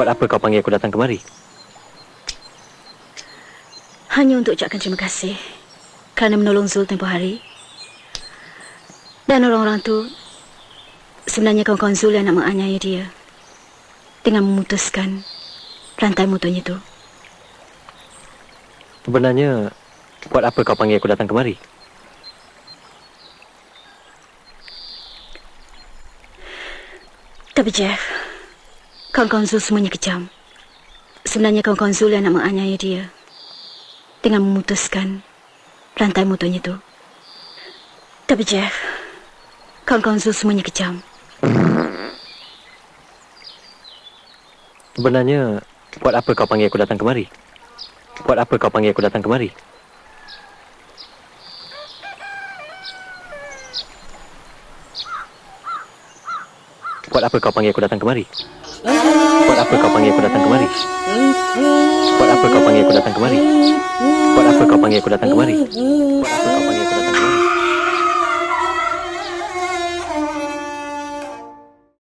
Buat apa kau panggil aku datang kemari? Hanya untuk ucapkan terima kasih kerana menolong Zul tempoh hari. Dan orang-orang tu sebenarnya kawan-kawan Zul yang nak menganiaya dia dengan memutuskan rantai motornya tu. Sebenarnya, buat apa kau panggil aku datang kemari? Tapi Jeff, kawan-kawan Zul semuanya kejam. Sebenarnya kawan-kawan Zul yang nak menganiaya dia dengan memutuskan rantai motornya tu. Tapi Jeff, kawan-kawan Zul semuanya kejam. Sebenarnya, buat apa kau panggil aku datang kemari? Buat apa kau panggil aku datang kemari? Buat apa kau panggil aku datang kemari? Buat apa kau panggil aku datang kemari? Buat apa kau panggil aku datang kemari? Buat apa kau panggil aku datang kemari? Buat apa kau panggil aku datang kemari?